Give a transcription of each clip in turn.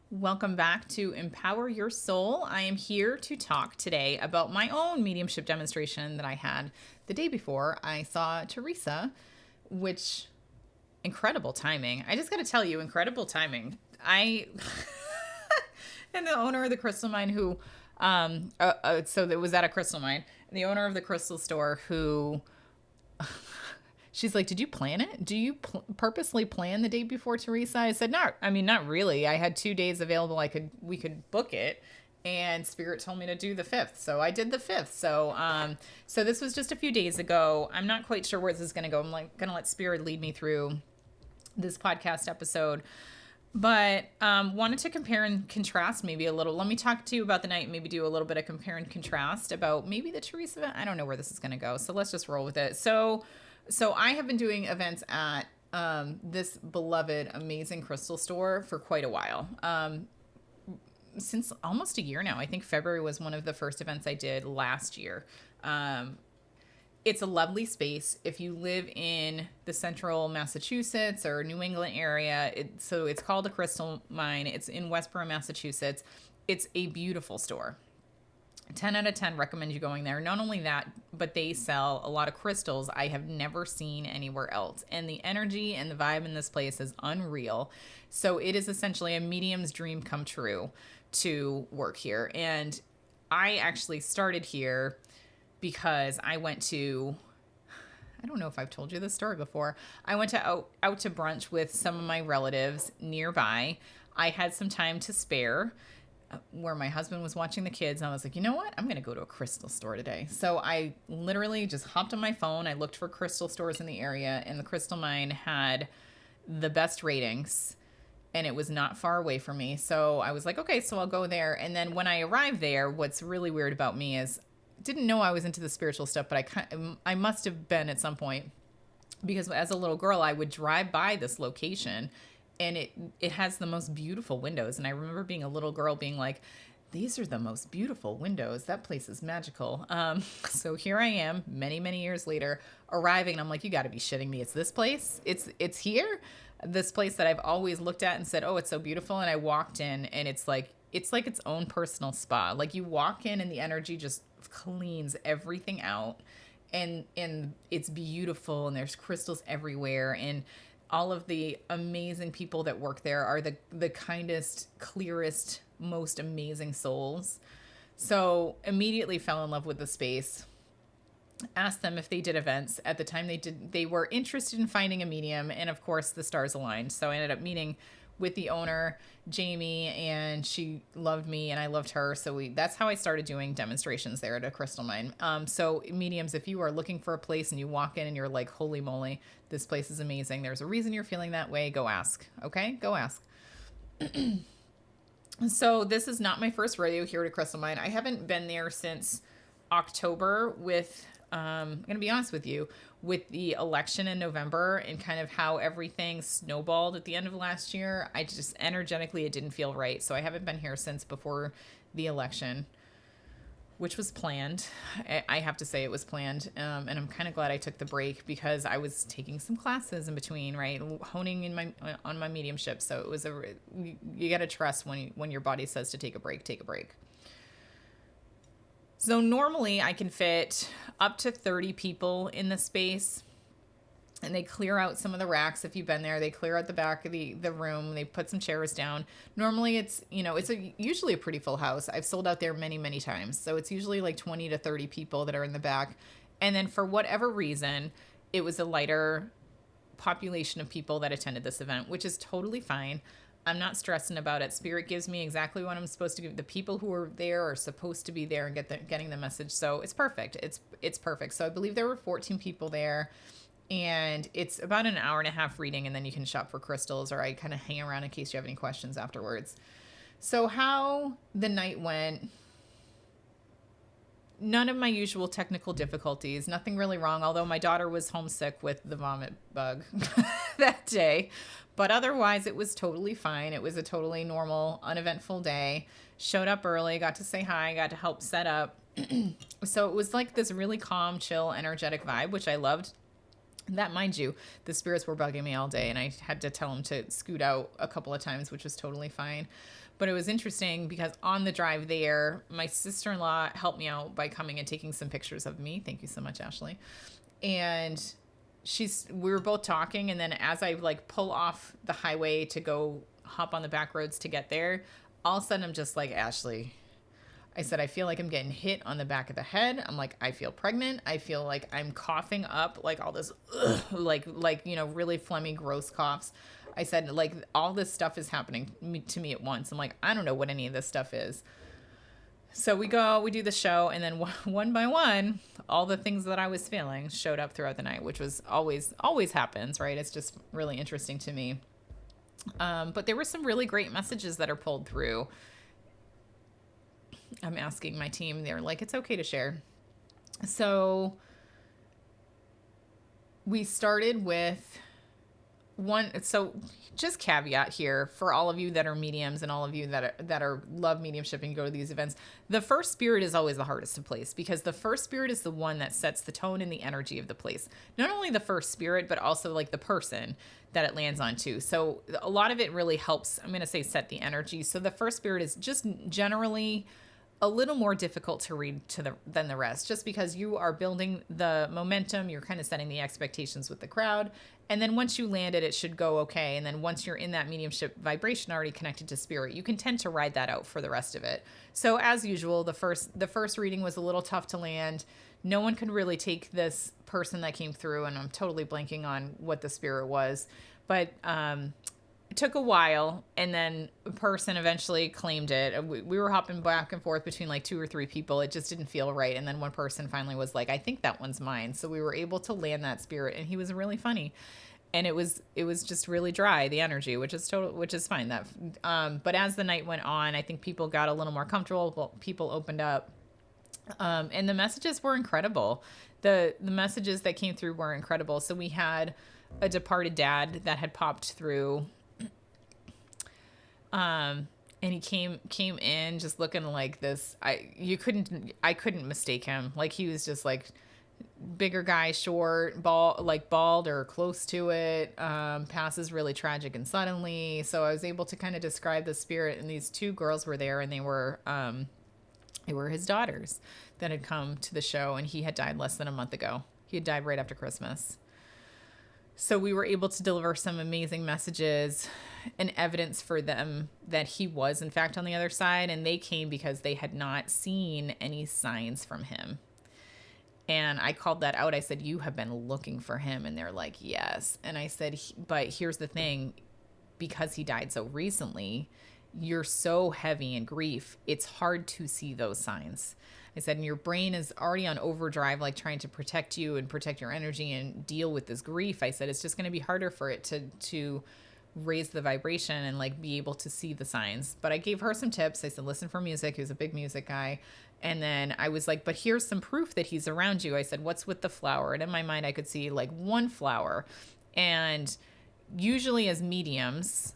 Welcome back to Empower Your Soul. I am here to talk today about my own mediumship demonstration that I had the day before I saw Teresa, which incredible timing. I just got to tell you, incredible timing. I and the owner of the crystal mine who so it was at a crystal mine. And the owner of the crystal store who she's like, "Did you plan it? Do you purposely plan the day before, Teresa?" I said, not really. I had 2 days available. We could book it, and Spirit told me to do the 5th, so I did the 5th. So this was just a few days ago. I'm not quite sure where this is going to go. I'm like going to let Spirit lead me through this podcast episode, but wanted to compare and contrast maybe a little. Let me talk to you about the night, maybe do a little bit of compare and contrast about maybe the Teresa event. I don't know where this is going to go, so let's just roll with it. So I have been doing events at this beloved, amazing crystal store for quite a while. Since almost a year now. I think February was one of the first events I did last year. It's a lovely space. If you live in the central Massachusetts or New England area, so it's called a crystal mine. It's in Westboro, Massachusetts. It's a beautiful store. 10 out of 10 recommend you going there. Not only that, but they sell a lot of crystals I have never seen anywhere else. And the energy and the vibe in this place is unreal. So it is essentially a medium's dream come true to work here. And I actually started here because I went to, I don't know if I've told you this story before. I went to out to brunch with some of my relatives nearby. I had some time to spare where my husband was watching the kids, and I was like, you know what? I'm going to go to a crystal store today. So I literally just hopped on my phone. I looked for crystal stores in the area, and the crystal mine had the best ratings, and it was not far away from me. So I was like, okay, so I'll go there. And then when I arrived there, what's really weird about me is didn't know I was into the spiritual stuff, but I must have been at some point, because as a little girl, I would drive by this location, and it has the most beautiful windows. And I remember being a little girl being like, these are the most beautiful windows. That place is magical. So here I am many, many years later arriving, and I'm like, you got to be shitting me. It's this place. It's here. This place that I've always looked at and said, oh, it's so beautiful. And I walked in, and it's like its own personal spa. Like you walk in and the energy just cleans everything out, and it's beautiful, and there's crystals everywhere, and all of the amazing people that work there are the kindest, clearest, most amazing souls. So immediately fell in love with the space. Asked them if they did events. At the time they were interested in finding a medium, and of course the stars aligned. So I ended up meeting with the owner, Jamie, and she loved me and I loved her. So that's how I started doing demonstrations there at a crystal mine. So mediums, if you are looking for a place and you walk in and you're like, holy moly, this place is amazing, there's a reason you're feeling that way, go ask. Okay, go ask. So this is not my first rodeo here at a crystal mine. I haven't been there since October with, I'm going to be honest with you, with the election in November and kind of how everything snowballed at the end of last year. I just energetically, it didn't feel right. So I haven't been here since before the election, which was planned. I have to say it was planned. And I'm kind of glad I took the break because I was taking some classes in between, right? Honing on my mediumship. So it was you got to trust when your body says to take a break, take a break. So normally I can fit up to 30 people in the space, and they clear out some of the racks. If you've been there, they clear out the back of the room. They put some chairs down. Normally it's usually a pretty full house. I've sold out there many, many times. So it's usually like 20 to 30 people that are in the back. And then for whatever reason, it was a lighter population of people that attended this event, which is totally fine. I'm not stressing about it. Spirit gives me exactly what I'm supposed to give. The people who are there are supposed to be there and getting the message. So it's perfect. It's perfect. So I believe there were 14 people there, and it's about an hour and a half reading, and then you can shop for crystals, or I kind of hang around in case you have any questions afterwards. So how the night went, none of my usual technical difficulties, nothing really wrong, although my daughter was homesick with the vomit bug that day. But otherwise, it was totally fine. It was a totally normal, uneventful day. Showed up early, got to say hi, got to help set up. So it was like this really calm, chill, energetic vibe, which I loved. That, mind you, the spirits were bugging me all day, and I had to tell them to scoot out a couple of times, which was totally fine. But it was interesting because on the drive there, my sister-in-law helped me out by coming and taking some pictures of me. Thank you so much, Ashley. And we were both talking, and then as I like pull off the highway to go hop on the back roads to get there, all of a sudden I'm just like, Ashley, I said, I feel like I'm getting hit on the back of the head. I'm like, I feel pregnant. I feel like I'm coughing up like all this, really phlegmy, gross coughs. I said, like, all this stuff is happening to me at once. I'm like, I don't know what any of this stuff is. So we do the show, and then one by one, all the things that I was feeling showed up throughout the night, which was always happens, right? It's just really interesting to me. But there were some really great messages that are pulled through. I'm asking my team, they're like, it's okay to share. So we started with so just caveat here for all of you that are mediums and all of you that are love mediumship and go to these events. The first spirit is always the hardest to place because the first spirit is the one that sets the tone and the energy of the place. Not only the first spirit, but also like the person that it lands on too. So a lot of it really helps, I'm going to say, set the energy. So the first spirit is just generally a little more difficult to read than the rest, just because you are building the momentum, you're kind of setting the expectations with the crowd. And then once you land it, it should go okay. And then once you're in that mediumship vibration already connected to spirit, you can tend to ride that out for the rest of it. So as usual, the first reading was a little tough to land. No one could really take this person that came through, and I'm totally blanking on what the spirit was, but it took a while, and then a person eventually claimed it. We were hopping back and forth between like 2 or 3 people. It just didn't feel right. And then one person finally was like, I think that one's mine. So we were able to land that spirit, and he was really funny. And it was just really dry, the energy, which is fine. But as the night went on, I think people got a little more comfortable. Well, people opened up, and the messages were incredible. The messages that came through were incredible. So we had a departed dad that had popped through. And he came in just looking like this. I couldn't mistake him. Like, he was just like bigger guy, short, bald or close to it. Passes really tragic and suddenly. So I was able to kind of describe the spirit, and these 2 girls were there, and they were his daughters that had come to the show, and he had died less than a month ago. He had died right after Christmas. So we were able to deliver some amazing messages and evidence for them that he was, in fact, on the other side. And they came because they had not seen any signs from him. And I called that out. I said, you have been looking for him. And they're like, yes. And I said, but here's the thing. Because he died so recently, you're so heavy in grief, it's hard to see those signs. I said, and your brain is already on overdrive, like trying to protect you and protect your energy and deal with this grief. I said, it's just going to be harder for it to raise the vibration and like be able to see the signs. But I gave her some tips. I said, listen for music. He was a big music guy. And then I was like, but here's some proof that he's around you. I said, what's with the flower? And in my mind, I could see like one flower. And usually as mediums,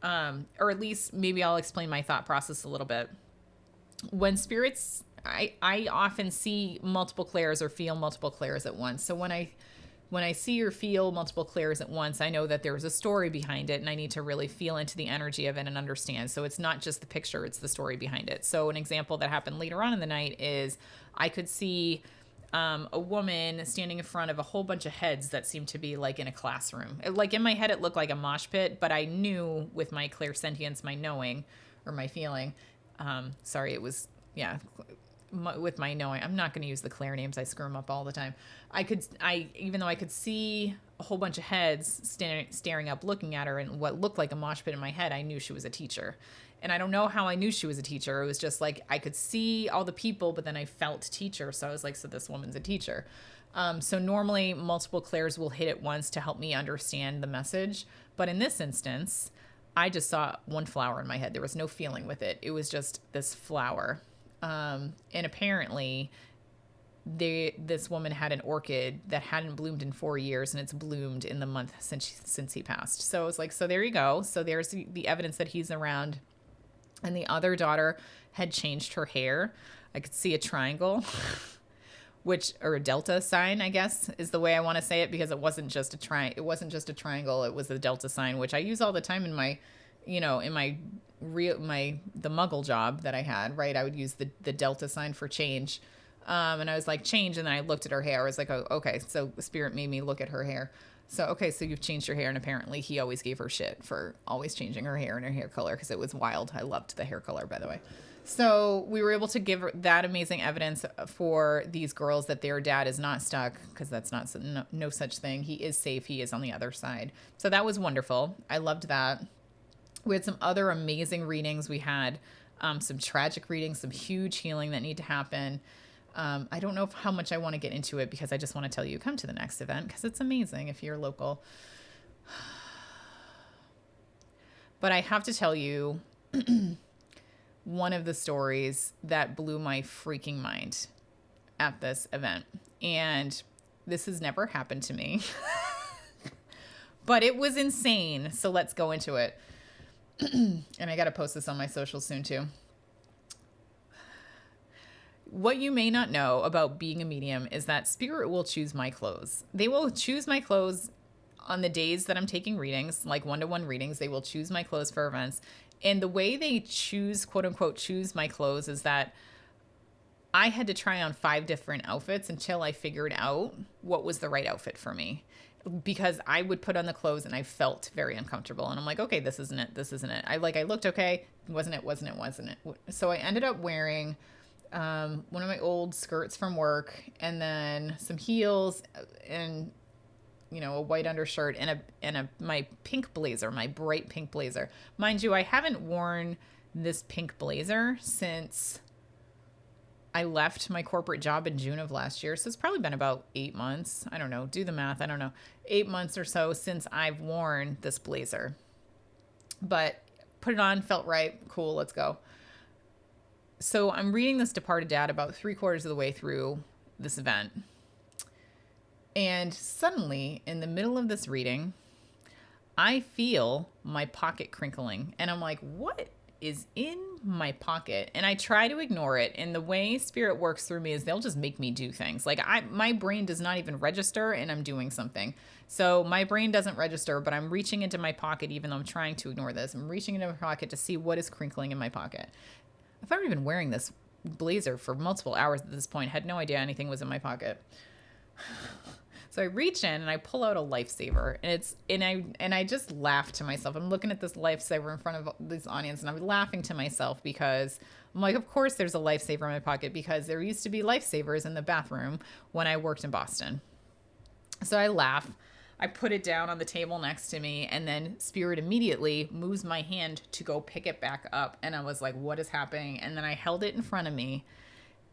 or at least maybe I'll explain my thought process a little bit. When spirits, I often see multiple clairs or feel multiple clairs at once. So when I see or feel multiple clairs at once, I know that there's a story behind it, and I need to really feel into the energy of it and understand. So it's not just the picture, it's the story behind it. So an example that happened later on in the night is I could see a woman standing in front of a whole bunch of heads that seemed to be like in a classroom. Like in my head, it looked like a mosh pit, but I knew with my clairsentience, my knowing or my feeling, with my knowing, I'm not going to use the Claire names. I screw them up all the time. Even though I could see a whole bunch of heads staring up, looking at her, and what looked like a mosh pit in my head, I knew she was a teacher. And I don't know how I knew she was a teacher. It was just like, I could see all the people, but then I felt teacher. So I was like, so this woman's a teacher. So normally multiple clairs will hit at once to help me understand the message. But in this instance, I just saw one flower in my head. There was no feeling with it. It was just this flower. And apparently this woman had an orchid that hadn't bloomed in 4 years, and it's bloomed in the month since he passed. So I was like, so there you go. So there's the evidence that he's around. And the other daughter had changed her hair. I could see a triangle or a delta sign, I guess is the way I want to say it, because it wasn't just it wasn't just a triangle, it was a delta sign, which I use all the time in my, in my the muggle job that I had, right? I would use the delta sign for change. And I was like, change. And then I looked at her hair. I was like, oh, okay. So the spirit made me look at her hair. So, okay, so you've changed your hair. And apparently he always gave her shit for always changing her hair and her hair color, because it was wild. I loved the hair color, by the way. So we were able to give that amazing evidence for these girls that their dad is not stuck, because that's not no such thing. He is safe. He is on the other side. So that was wonderful. I loved that. We had some other amazing readings. We had some tragic readings, some huge healing that need to happen. I don't know how much I want to get into it, because I just want to tell you, come to the next event, because it's amazing if you're local. But I have to tell you one of the stories that blew my freaking mind at this event. And this has never happened to me, but it was insane. So let's go into it. And I got to post this on my socials soon too. What you may not know about being a medium is that spirit will choose my clothes. They will choose my clothes on the days that I'm taking readings, like one-to-one readings. They will choose my clothes for events. And the way they choose, quote unquote, choose my clothes is that I had to try on 5 different outfits until I figured out what was the right outfit for me. Because I would put on the clothes and I felt very uncomfortable. And I'm like, okay, this isn't it. This isn't it. I looked okay. Wasn't it. So I ended up wearing one of my old skirts from work, and then some heels, and a white undershirt, and my pink blazer, my bright pink blazer. Mind you, I haven't worn this pink blazer since I left my corporate job in June of last year. So it's probably been about 8 months. I don't know. Do the math. I don't know. 8 months or so since I've worn this blazer. But put it on, felt right. Cool. Let's go. So I'm reading this departed dad about 3/4 of the way through this event. And suddenly, in the middle of this reading, I feel my pocket crinkling. And I'm like, what is in my pocket? And I try to ignore it. And the way spirit works through me is they'll just make me do things. Like my brain does not even register, and I'm doing something. So my brain doesn't register, but I'm reaching into my pocket, even though I'm trying to ignore this. I'm reaching into my pocket to see what is crinkling in my pocket. I've already been wearing this blazer for multiple hours at this point. Had no idea anything was in my pocket. So I reach in and I pull out a lifesaver, and I just laugh to myself. I'm looking at this lifesaver in front of this audience, and I'm laughing to myself because I'm like, of course there's a lifesaver in my pocket, because there used to be lifesavers in the bathroom when I worked in Boston. So I laugh. I put it down on the table next to me, and then spirit immediately moves my hand to go pick it back up. And I was like, what is happening? And then I held it in front of me,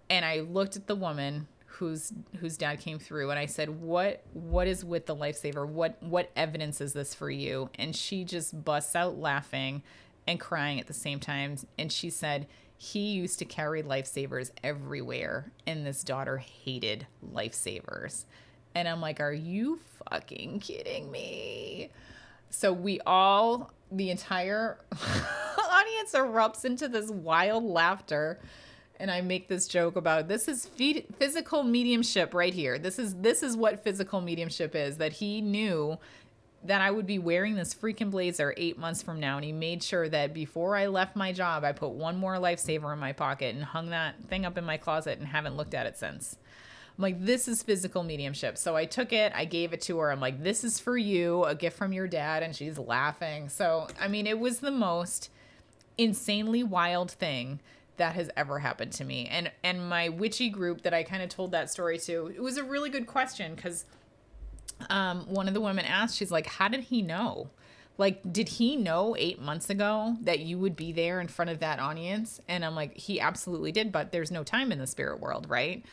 and I looked at the woman whose dad came through, and I said, what is with the lifesaver? What evidence is this for you? And she just busts out laughing and crying at the same time. And she said, he used to carry lifesavers everywhere, and this daughter hated lifesavers. And I'm like, are you fucking kidding me? So the entire audience erupts into this wild laughter. And I make this joke about, this is physical mediumship right here. This is what physical mediumship is, that he knew that I would be wearing this freaking blazer 8 months from now. And he made sure that before I left my job, I put one more lifesaver in my pocket and hung that thing up in my closet and haven't looked at it since. I'm like, this is physical mediumship. So I took it, I gave it to her. I'm like, this is for you, a gift from your dad. And she's laughing. So, I mean, it was the most insanely wild thing that has ever happened to me. And my witchy group that I kind of told that story to, it was a really good question, because one of the women asked, she's like, how did he know? Like, did he know 8 months ago that you would be there in front of that audience? And I'm like, he absolutely did, but there's no time in the spirit world, right?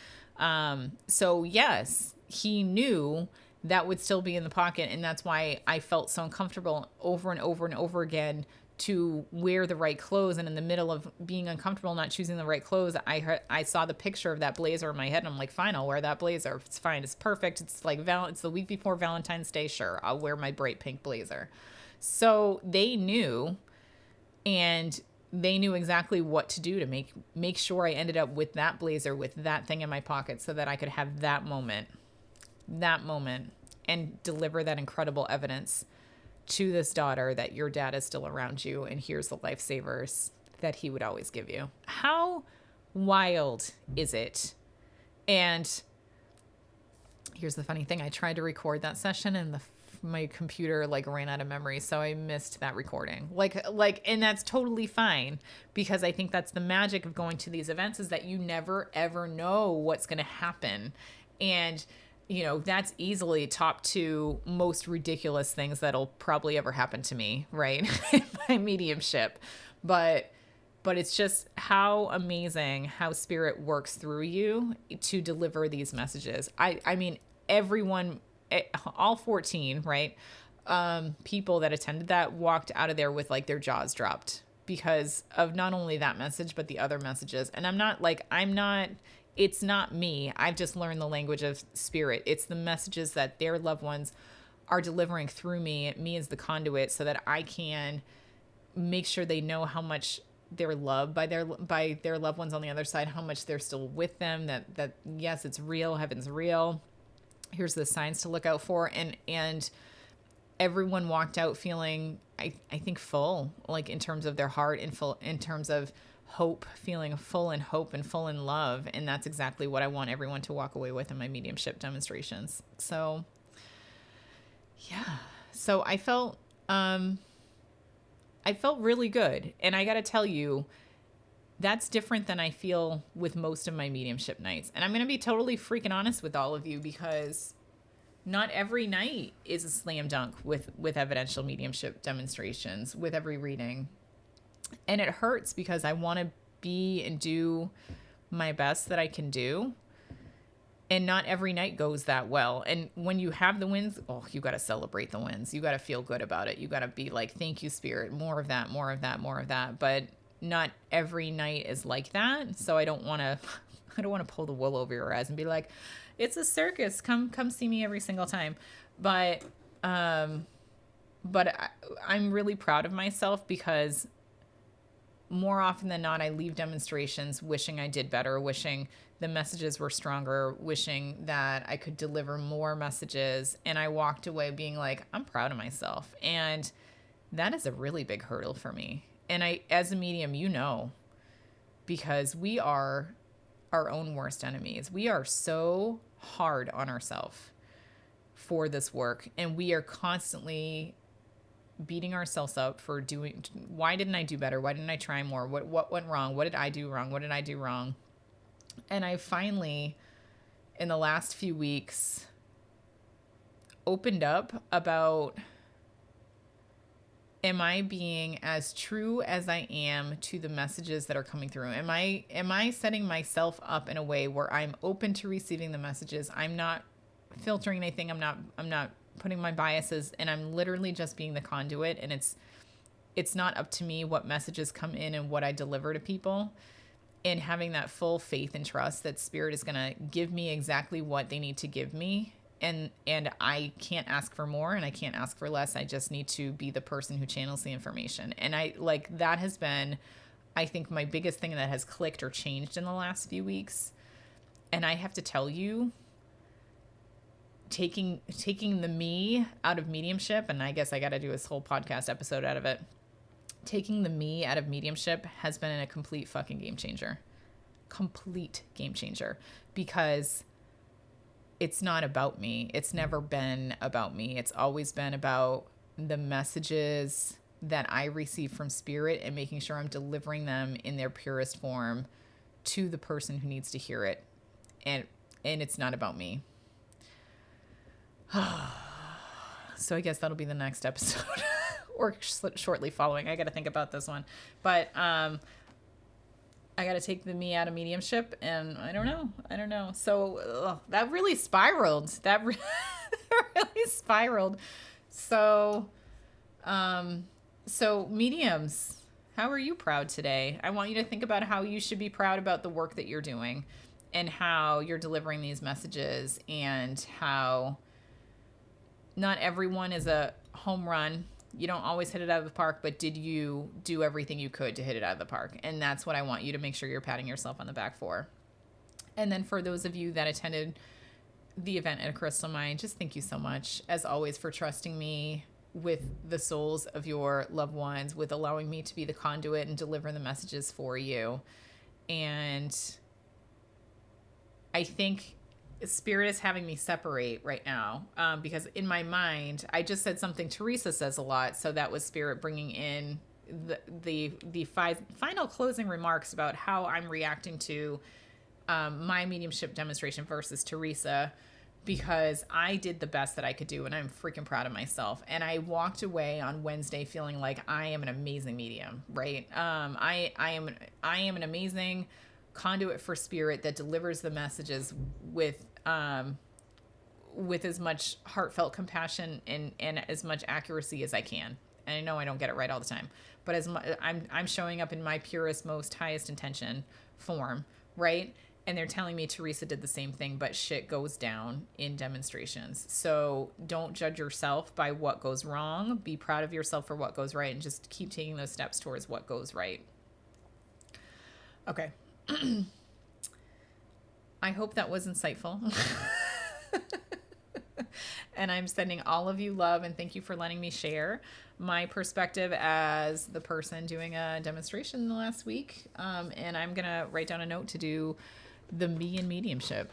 So yes, he knew that would still be in the pocket. And that's why I felt so uncomfortable over and over and over again to wear the right clothes. And in the middle of being uncomfortable, not choosing the right clothes, I saw the picture of that blazer in my head, and I'm like, fine, I'll wear that blazer. It's fine. It's perfect. It's like, it's the week before Valentine's Day. Sure. I'll wear my bright pink blazer. So they knew, and they knew exactly what to do to make sure I ended up with that blazer, with that thing in my pocket, so that I could have that moment, and deliver that incredible evidence to this daughter that your dad is still around you, and here's the lifesavers that he would always give you. How wild is it? And here's the funny thing. I tried to record that session and my computer like ran out of memory. So I missed that recording. And that's totally fine, because I think that's the magic of going to these events, is that you never ever know what's going to happen. And that's easily top 2 most ridiculous things that'll probably ever happen to me, right? In my mediumship. But it's just how amazing how spirit works through you to deliver these messages. I mean, everyone, all 14, right? People that attended that walked out of there with like their jaws dropped because of not only that message, but the other messages. And it's not me. I've just learned the language of spirit. It's the messages that their loved ones are delivering through me as the conduit, so that I can make sure they know how much they're loved by their loved ones on the other side, how much they're still with them, that yes, it's real, heaven's real. Here's the signs to look out for. And everyone walked out feeling, I think, full, like in terms of their heart, and full in terms of hope, feeling full in hope and full in love. And that's exactly what I want everyone to walk away with in my mediumship demonstrations. So yeah. So I felt really good. And I got to tell you, that's different than I feel with most of my mediumship nights. And I'm going to be totally freaking honest with all of you, because not every night is a slam dunk with evidential mediumship demonstrations, with every reading. And it hurts, because I want to be and do my best that I can do. And not every night goes that well. And when you have the wins, you got to celebrate the wins. You got to feel good about it. You got to be like, thank you, spirit, more of that, more of that, more of that. But not every night is like that. So I don't want to pull the wool over your eyes and be like, it's a circus. Come see me every single time. But I'm really proud of myself, because more often than not, I leave demonstrations wishing I did better, wishing the messages were stronger, wishing that I could deliver more messages. And I walked away being like, I'm proud of myself. And that is a really big hurdle for me. And I, as a medium, because we are our own worst enemies. We are so hard on ourselves for this work. And we are constantly beating ourselves up for doing, why didn't I do better? Why didn't I try more? What went wrong? What did I do wrong? What did I do wrong? And I finally, in the last few weeks, opened up about, am I being as true as I am to the messages that are coming through? Am I setting myself up in a way where I'm open to receiving the messages? I'm not filtering anything. I'm not putting my biases, and I'm literally just being the conduit. And it's not up to me what messages come in and what I deliver to people, and having that full faith and trust that spirit is going to give me exactly what they need to give me. And I can't ask for more, and I can't ask for less. I just need to be the person who channels the information. And that has been, I think, my biggest thing that has clicked or changed in the last few weeks. And I have to tell you, taking the me out of mediumship, and I guess I got to do this whole podcast episode out of it. Taking the me out of mediumship has been a complete fucking game changer. Complete game changer. Because it's not about me. It's never been about me. It's always been about the messages that I receive from spirit, and making sure I'm delivering them in their purest form to the person who needs to hear it. And it's not about me. So I guess that'll be the next episode or shortly following. I got to think about this one, but I got to take the me out of mediumship, and I don't know. So that really spiraled. That really spiraled. So mediums, how are you proud today? I want you to think about how you should be proud about the work that you're doing, and how you're delivering these messages, and how not everyone is a home run You don't always hit it out of the park, but did you do everything you could to hit it out of the park? And that's what I want you to make sure you're patting yourself on the back for. And then for those of you that attended the event at Crystal Mind, just thank you so much, as always, for trusting me with the souls of your loved ones, with allowing me to be the conduit and deliver the messages for you. And I think Spirit is having me separate right now, because in my mind, I just said something Teresa says a lot. So that was Spirit bringing in the final closing remarks about how I'm reacting to my mediumship demonstration versus Teresa, because I did the best that I could do and I'm freaking proud of myself. And I walked away on Wednesday feeling like I am an amazing medium, right? I am an amazing conduit for Spirit that delivers the messages with as much heartfelt compassion and as much accuracy as I can. And I know I don't get it right all the time, but I'm showing up in my purest, most highest intention form, right? And they're telling me Teresa did the same thing, but shit goes down in demonstrations. So don't judge yourself by what goes wrong. Be proud of yourself for what goes right and just keep taking those steps towards what goes right. Okay. I hope that was insightful. And I'm sending all of you love and thank you for letting me share my perspective as the person doing a demonstration the last week. And I'm going to write down a note to do the Me and Mediumship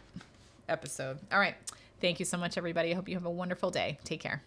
episode. All right. Thank you so much, everybody. I hope you have a wonderful day. Take care.